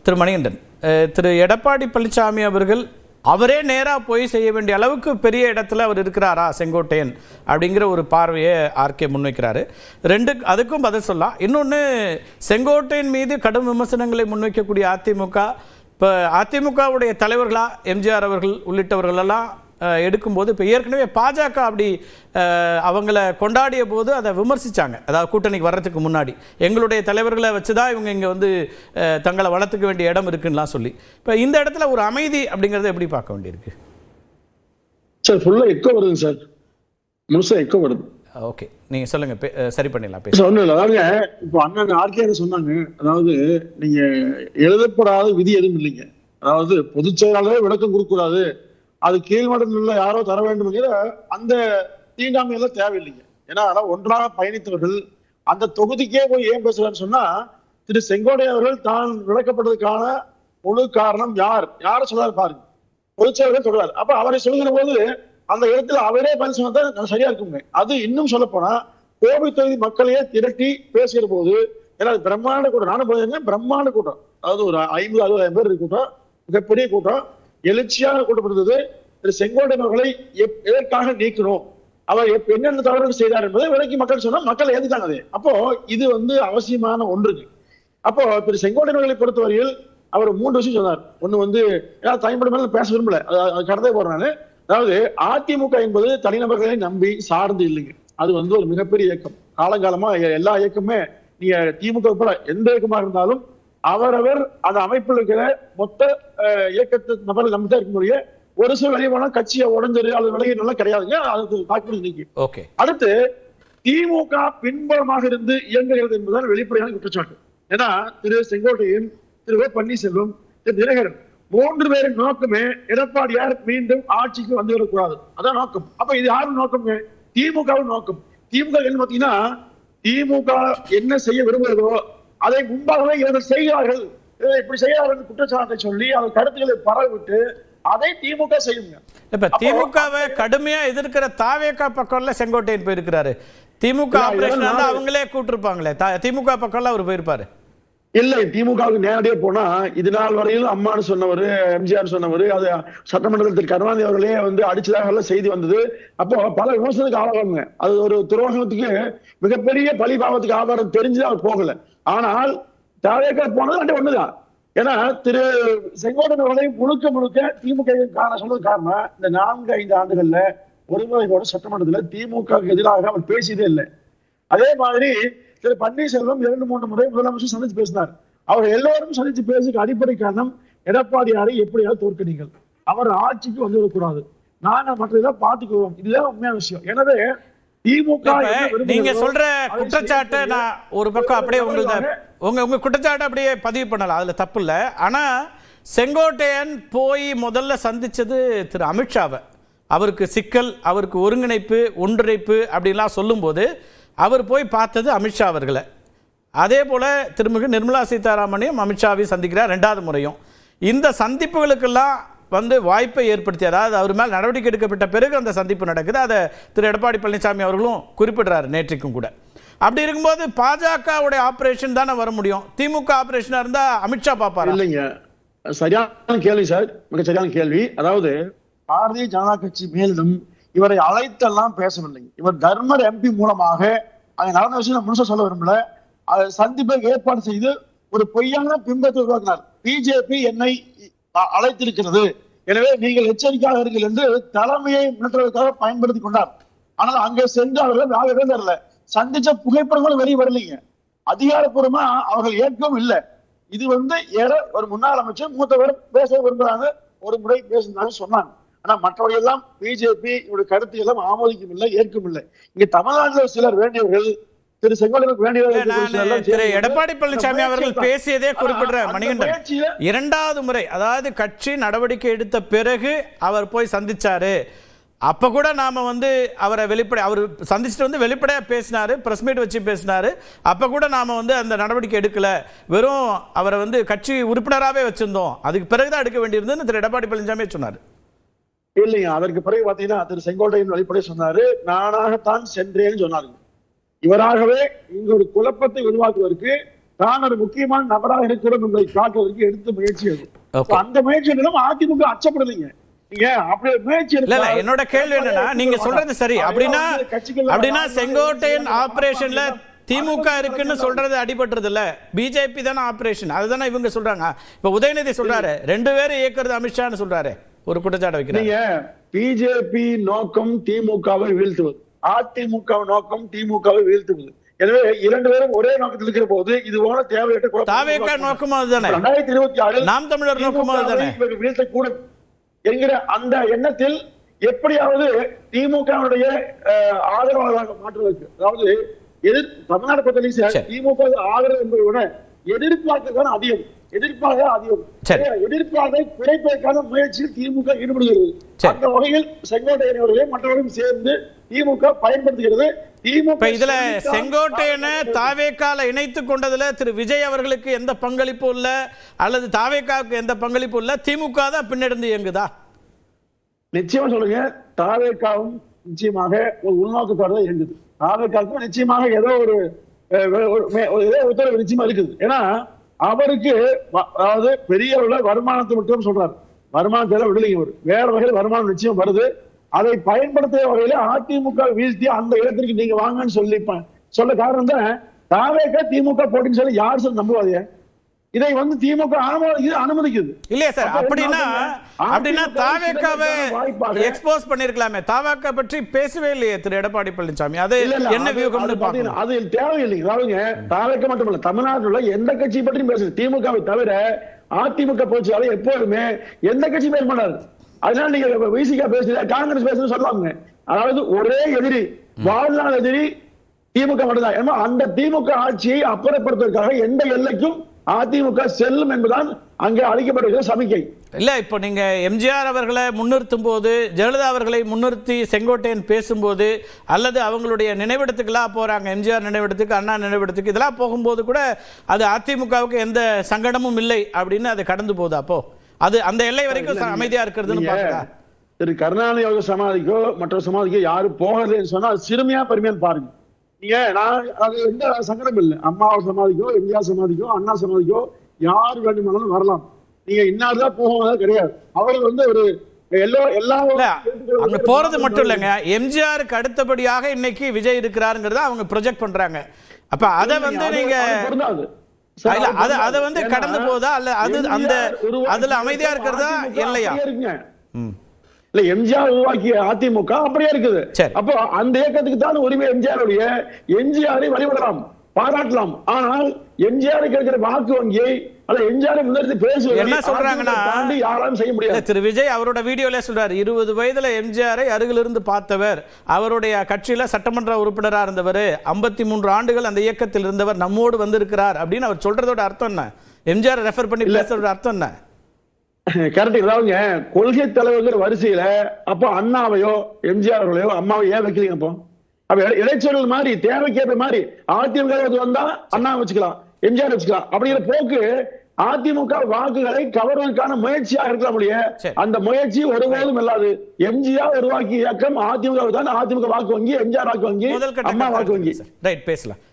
திரு மணிகண்டன், திரு எடப்பாடி பழனிசாமி அவர்கள் அவரே நேராக போய் செய்ய வேண்டிய அளவுக்கு பெரிய இடத்துல அவர் இருக்கிறாரா செங்கோட்டையன் அப்படிங்கிற ஒரு பார்வையை ஆர்கே முன்வைக்கிறாரு. அதுக்கும் பதில் சொல்லலாம். இன்னொன்று, செங்கோட்டையன் மீது கடும் விமர்சனங்களை முன்வைக்கக்கூடிய அதிமுக, இப்போ அதிமுகவுடைய தலைவர்களாக எம்ஜிஆர் அவர்கள் உள்ளிட்டவர்களெல்லாம் எடுக்கும்போது இப்போ ஏற்கனவே பாஜக அப்படி அவங்கள கொண்டாடிய போது அதை விமர்சித்தாங்க. அதாவது கூட்டணிக்கு வர்றதுக்கு முன்னாடி எங்களுடைய தலைவர்களை வச்சு தான் இவங்க இங்கே வந்து தங்களை வளர்த்துக்க வேண்டிய இடம் இருக்குன்னெலாம் சொல்லி, இப்போ இந்த இடத்துல ஒரு அமைதி அப்படிங்கிறத எப்படி பார்க்க வேண்டியிருக்கு? சார் ஃபுல்லாக எக்கோ வருதுங்க சார், முழுசாக எக்கோ வருது. ஓகே, நீங்கள் சொல்லுங்கள், சரி பண்ணிடலாம். ஒன்றும் இல்லை, அதாவது இப்போ அண்ணன் ஆர்கே சொன்னாங்க, அதாவது நீங்கள் எழுதப்படாத விதி எதுவும் இல்லைங்க. அதாவது பொதுச் செயலாளரே விளக்கம் கொடுக்கக்கூடாது, அது கீழ்மட்டத்தில் உள்ள யாரோ தர வேண்டும் என்கிற அந்த தீண்டாமையெல்லாம் தேவையில்லைங்க. ஏன்னா அதான் ஒன்றாக பயணித்தவர்கள் அந்த தொகுதிக்கே போய் ஏன் பேசுறான்னு சொன்னா, திரு செங்கோட்டையன் அவர்கள் தான் விளக்கப்பட்டதுக்கான முழு காரணம் யார சொல்றாரு பாருங்க, பொதுச்செயலாளர் சொல்றாரு. அப்ப அவரை சொல்லுகிற போது அந்த இடத்துல அவரே பதில் சொன்னா சரியா இருக்குங்க. அது இன்னும் சொல்ல போனா கோவை தொகுதி மக்களையே திரட்டி பேசுகிற போது, ஏன்னா பிரம்மாண்ட கூட்டம், நானும் போயிருந்தேன், பிரம்மாண்ட கூட்டம், அதாவது ஒரு 50-60 பேர் கூட்டம், மிகப்பெரிய கூட்டம், எழுச்சியாக கூட்டப்படுறது. திரு செங்கோட்டையன் அவர்களை எதற்காக நீக்கணும், அவர் என்னென்ன தவறுகள் செய்தார் என்பதை விலைக்கு மக்கள் சொன்னா மக்கள் ஏத்துட்டாங்க. அது அப்போ இது வந்து அவசியமான ஒன்றுங்க. அப்போ திரு செங்கோட்டையன் அவர்களை பொறுத்தவரையில் அவர் 3 விஷயம் சொன்னார். ஒண்ணு வந்து தனிப்பட்ட பேச விரும்பல, அது கடந்தே போறேன். அதாவது அதிமுக என்பது தனிநபர்களை நம்பி சார்ந்து இல்லைங்க. அது வந்து ஒரு மிகப்பெரிய இயக்கம். காலங்காலமா எல்லா இயக்கமே, நீங்க திமுக உட்பட எந்த இயக்கமாக இருந்தாலும் அவரவர் அந்த அமைப்பில் இருக்கிற மொத்த இயக்கத்து நபர்கள் நம்ம தான் இருக்க முடியும். ஒரு சில வெளியே போனா கட்சியை உடஞ்சிரு அல்லது விலகினாலும் கிடையாதுங்க. அதுக்கு தாக்குதல் நீக்கி. அடுத்து திமுக பின்புறமாக இருந்து இயங்குகிறது என்பதுதான் வெளிப்படையான குற்றச்சாட்டு. ஏன்னா திரு செங்கோட்டையன், திரு பன்னீர்செல்வம், திரு தினகரன் 3 பேரின் நோக்கமே எடப்பாடியார் மீண்டும் ஆட்சிக்கு வந்து விடக்கூடாது, அதான் நோக்கம். அப்ப இது யாரும் நோக்கம்? திமுகவின் நோக்கம். திமுக என்ன பாத்தீங்கன்னா, திமுக என்ன செய்ய விரும்புகிறதோ அதை முன்பாகவே இவர்கள் செய்கிறார்கள், இப்படி செய்கிறார்கள் குற்றச்சாட்டை சொல்லி அவர் கருத்துக்களை பரவிட்டு அதை திமுக செய்யுங்க. இப்ப திமுகவை கடுமையா எதிர்க்கிற தாவேகா பக்கம்ல செங்கோட்டையன் போயிருக்கிறாரு. திமுக ஆபரேஷன் வந்து அவங்களே கூட்டிருப்பாங்களே, திமுக பக்கம்ல அவர் போயிருப்பாரு. இல்லை, திமுகவுக்கு நேரடியாக போனா இது நாள் வரையிலும் அம்மானு சொன்னவர், எம்ஜிஆர் சொன்னவர், அது சட்டமன்றத்தில் திரு கருணாநிதி அவர்களே வந்து அடிச்சதாக செய்தி வந்தது. அப்போ பல விமர்சனத்துக்கு ஆளாகுங்க. அது ஒரு துரோகத்துக்கு மிகப்பெரிய பழிபாவத்துக்கு ஆதாரம் தெரிஞ்சு அவர் போகல. ஆனால் தாவேகா போனது ஒண்ணுதான். ஏன்னா திரு செங்கோட்டையன் அவர்களை முழுக்க திமுக சொன்னது காரணம், இந்த 4-5 ஆண்டுகள்ல ஒருமுறை கூட சட்டமன்றத்துல திமுக எதிராக அவர் பேசியதே இல்லை. அதே மாதிரி திரு பன்னீர்செல்வம் 2-3 முறை முதலமைச்சர் சந்திச்சு பேசினார். அவர் எல்லோரும் சந்திச்சு பேசுக்கு அடிப்படை காரணம், எடப்பாடியாரை எப்படியாவது தோற்கடிங்கள், அவர் ஆட்சிக்கு வந்து விடக்கூடாது, நாங்க மற்றதெல்லாம் பார்த்துக்குவோம், இதுதான் உண்மையான விஷயம். எனவே திமுக நீங்க சொல்ற குற்றச்சாட்டு நான் ஒரு பக்கம் அப்படியே உங்க குற்றச்சாட்டு அப்படியே பதிவு பண்ணலாம், அதுல தப்பு இல்லை. ஆனா செங்கோட்டையன் போய் முதல்ல சந்திச்சது திரு அமித்ஷாவை, அவருக்கு சிக்கல், அவருக்கு ஒருங்கிணைப்பு, ஒன்றிணைப்பு அப்படின்லாம் சொல்லும்போது அவர் போய் பார்த்தது அமித்ஷா அவர்களை. அதே போல திருமிகு நிர்மலா சீதாராமனையும் அமித்ஷாவையும் சந்திக்கிறார் 2வது முறையும். இந்த சந்திப்புகளுக்கெல்லாம் வந்து வாய்ப்பை ஏற்படுத்தி, அதாவது அவர் மேல் நடவடிக்கை எடுக்கப்பட்ட பிறகு அந்த சந்திப்பு நடக்குது. அதை திரு எடப்பாடி பழனிசாமி அவர்களும் குறிப்பிடுறாரு நேற்றைக்கும் கூட. அப்படி இருக்கும்போது பாஜகவுடைய ஆபரேஷன் தானே வர முடியும், திமுக ஆபரேஷனா இருந்தா அமித்ஷா பாப்பாரு? இல்லைங்க, சரியான கேள்வி சார், மிக சரியான கேள்வி. அதாவது பாரதிய ஜனதா கட்சி மேலிடம் இவரை அழைத்தெல்லாம் பேசவில்லை. இவர் தர்மர் எம்பி மூலமாக அதை நடந்த விஷயம் முழுசா சொல்ல விரும்பல, சந்திப்பை ஏற்பாடு செய்து ஒரு பொய்யான பிம்பத்தை உருவாக்கினார். பிஜேபி என்னை அழைத்திருக்கிறது, எனவே நீங்கள் எச்சரிக்கையாக இருக்கீர்கள் என்று தலைமையை மிரட்டுவதற்காக பயன்படுத்தி கொண்டார். ஆனால் அங்கே சென்று அவர்கள் யாரும் தரல, சந்திச்ச புகைப்படங்களும் வெளியே வரலைங்க, அதிகாரப்பூர்வமா அவர்கள் ஏற்கவும் இல்லை. இது வந்து ஒரு முன்னாள் அமைச்சர் மூத்தவர் பேச விரும்புறாங்க, ஒரு முறை பேசுனாங்க சொன்னாங்க. ஆனா மற்றவர்கள் எல்லாம் பிஜேபி இவருடைய கருத்து எல்லாம் ஆமோதிக்கும் இல்லை, ஏற்கும் இல்லை. இங்க தமிழ்நாட்டில் சிலர் வேண்டியவர்கள், திரு செங்கோட்டையன் வேண்டியவர்கள், எடப்பாடி பழனிசாமி அவர்கள் பேசியதே குறிப்பிடுற மணிகண்டன் 2வது முறை, அதாவது கட்சி நடவடிக்கை எடுத்த பிறகு அவர் போய் சந்திச்சாரு. அப்ப கூட நாம வந்து அவரை அவர் சந்திச்சுட்டு வந்து வெளிப்படையா பேசினாரு, பிரஸ் மீட் வச்சு பேசினாரு. அப்ப கூட நாம வந்து அந்த நடவடிக்கை எடுக்கல, வெறும் அவரை வந்து கட்சி உறுப்பினராகவே வச்சிருந்தோம், அதுக்கு பிறகுதான் எடுக்க வேண்டியிருந்ததுன்னு திரு எடப்பாடி பழனிசாமி சொன்னாரு. இல்லைங்க, அதற்கு பிறகு பாத்தீங்கன்னா திரு செங்கோட்டையன் வெளிப்படையா சொன்னாரு, நானாகத்தான் சென்றேன்னு சொன்னாரு. இவராகவே இங்க ஒரு குழப்பத்தை உருவாக்குவதற்கு தான் ஒரு முக்கியமான நபராக இருக்கிறோம் என்பதை காட்டுவதற்கு எடுத்த முயற்சி அது. Okay. அந்த முயற்சி அதிமுக அச்சப்படுறீங்க. நீங்க அப்படி முயற்சி இல்ல என்னோட கேள்வி என்னன்னா, நீங்க சொல்றது சரி. அப்படின்னா செங்கோட்டையன் ஆபரேஷன்ல திமுக இருக்குன்னு சொல்றது அடிபட்டுறது இல்ல, பிஜேபி தானே ஆபரேஷன், அதுதானே இவங்க சொல்றாங்க. இப்ப உதயநிதி சொல்றாரு 2 பேரும் இயக்குறது அமித்ஷான்னு சொல்றாரு, ஒரு குற்றச்சாட்டு வைக்கிறாங்க. பிஜேபி நோக்கம் திமுகவை வீழ்த்துவது, அதிமுக நோக்கம் திமுகவை வீழ்த்துவது. எனவே 2 பேரும் ஒரே நோக்கத்தில் இருக்கிற போது இது போல தேவையற்ற தாவேகா நோக்கமும் அதுதானே, 2026 நாம் தமிழர் நோக்கமும் அதுதானே வீழ்த்தக்கூடும் என்கிற அந்த எண்ணத்தில் எப்படியாவது திமுகவுடைய ஆதரவாளராக மாற்றுவதற்கு, அதாவது தமிழ்நாடு பொறுத்தவரை திமுக ஆதரவு என்பதை விட எதிர்ப்பார்க்கான அதிகம், எதிர்ப்பாக குறைப்பதற்கான முயற்சியில் திமுக ஈடுபடுகிறது. அந்த வகையில் செங்கோட்டையன் அவர்களையும் மற்றவர்களும் சேர்ந்து திமுக பயன்படுத்துகிறது. திமுக இதுல செங்கோட்டையனை தாவேகால இணைத்துக் கொண்டதுல திரு விஜய் அவர்களுக்கு எந்த பங்களிப்பு இல்ல, அல்லது தாவேகாவுக்கு எந்த பங்களிப்பு இல்ல, திமுக தான் பின்னெடுந்து இயங்குதா? நிச்சயமா சொல்லுங்க, தாவேகாவும் நிச்சயமாக ஒரு உள்நோக்கத்தோட இயங்குது. தாவேகாவுக்கும் நிச்சயமாக ஏதோ ஒரு உத்தரவு நிச்சயமா இருக்குது. ஏன்னா அவருக்கு அதாவது பெரிய வருமானத்தை மட்டும் சொல்றாரு, வருமானத்தை விடலைங்க, வேற வகையில் வருமானம் நிச்சயம் வருது. அதை பயன்படுத்திய வகையில அதிமுக வீழ்த்தி அந்த இடத்திற்கு நீங்க வாங்கன்னு சொல்ல காரணம் தான் தாவேகா திமுக போட்டின்னு சொல்லி யார் சொல்லி நம்புவாங்க. இதை திமுக அனுமதிக்குது இல்லையா சார்? அப்படின்னா தாவேகாவை எக்ஸ்போஸ் பண்ணிருக்கலாமே, தாவேகா பற்றி பேசவே இல்லையே திரு எடப்பாடி பழனிசாமி, அது என்ன வியூகம்னு பாத்தீங்கன்னா அது தேவையில்லைங்க. அதாவது தாவேகா மட்டுமல்ல, தமிழ்நாட்டில் உள்ள எந்த கட்சி பற்றியும் பேசுது, திமுகவை தவிர அதிமுக போச்சாலும் எப்போதுமே எந்த கட்சி பேச மாட்டாரு. அதனால நீங்க விசிகா பேசுற, காங்கிரஸ் பேசுறது சொல்லுவாங்க. அதாவது ஒரே எதிரி, வாழ்நாள் எதிரி திமுக மட்டும்தான். ஏன்னா அந்த திமுக ஆட்சியை அப்புறப்படுத்துவதற்காக எந்த எல்லைக்கும் அதிமுக செல்லும் என்பதுதான் அங்கே அளிக்கப்படுகிற சமிக்கை. இல்ல இப்போ நீங்க எம்ஜிஆர் அவர்களை முன்னிறுத்தும் போது, ஜெயலலிதா அவர்களை முன்னிறுத்தி செங்கோட்டையன் பேசும்போது, அல்லது அவங்களுடைய நினைவிடத்துக்கெல்லாம் போறாங்க, எம்ஜிஆர் நினைவிடத்துக்கு, அண்ணா நினைவிடத்துக்கு, இதெல்லாம் போகும்போது கூட அது அதிமுகவுக்கு எந்த சங்கடமும் இல்லை அப்படின்னு அது கடந்து போகுது. அப்போ அது அந்த எல்லை வரைக்கும் அமைதியா இருக்கிறதுன்னு பாருங்க. திரு கருணாநிதி சமாதிக்கோ மற்ற சமாதிக்கோ யாரும் போகலன்னு சொன்னா சிறுமியா பெருமையான்னு பாருங்க. நீங்க அது எந்த சங்கடம் இல்லை, அம்மா சமாதிக்கோ எம்ஜிஆர் சமாதிக்கோ அண்ணா சமாதிக்கோ யார் வேண்டுமானாலும் வரலாம். நீங்க இன்னார்தான் போகலாம் கிடையாது. அவர் ஒரு அங்க போறது மட்டும் இல்லைங்க, எம்ஜிஆருக்கு அடுத்தபடியாக இன்னைக்கு விஜய் இருக்கிறாருங்கிறத அவங்க ப்ரொஜெக்ட் பண்றாங்க. அப்ப அதை நீங்க அதை கடந்து போதா, அல்ல அது அந்த அதுல அமைதியா இருக்கிறதா இல்லையா? இல்ல, எம்ஜிஆர் உருவாக்கிய அதிமுக அப்படியே இருக்குது. அப்போ அந்த இயக்கத்துக்கு தான் உரிமை. எம்ஜிஆரை வழிபடலாம், பாராட்டலாம். ஆனால் எம்ஜிஆருக்கு இருக்கிற வாக்கு வங்கியை எம்ஜிஆரை முன்னெடுத்து பேசுவது என்ன சொல்றாங்கன்னா, யாராலும் செய்ய முடியாது. திரு விஜய் அவரோட வீடியோல சொல்றாரு, 20 வயதுல எம்ஜிஆரை அருகிலிருந்து பார்த்தவர், அவருடைய கட்சியில சட்டமன்ற உறுப்பினரா இருந்தவர், 53 ஆண்டுகள் அந்த இயக்கத்தில் இருந்தவர், நம்மோடு வந்திருக்கிறார் அப்படின்னு அவர் சொல்றதோட அர்த்தம் என்ன? எம்ஜிஆர் ரெஃபர் பண்ணி பேசுறதோட அர்த்தம் என்ன? கரெக்ட். அதாவதுங்க, கொள்கை தலைவர்கள் வரிசையில அப்போ அண்ணாவையோ எம்ஜிஆர் அவர்களையோ அம்மாவை ஏன் வைக்கிறீங்க? அப்ப இடைச்சொல் மாதிரி தேவைக்கேற்ற மாதிரி அதிமுக வந்தா அண்ணா வச்சுக்கலாம், எம்ஜிஆர் வச்சுக்கலாம். அப்படிங்கிற போக்கு அதிமுக வாக்குகளை கவர்வதற்கான முயற்சியாக இருக்கலாம் முடிய அந்த முயற்சி ஒருபோதும் இல்லாது. எம்ஜிஆர் உருவாக்கிய இயக்கம் அதிமுக தான். அதிமுக வாக்கு வங்கி, எம்ஜிஆர் வாக்கு வங்கி, அம்மா வாக்கு வங்கி. ரைட், பேசலாம்.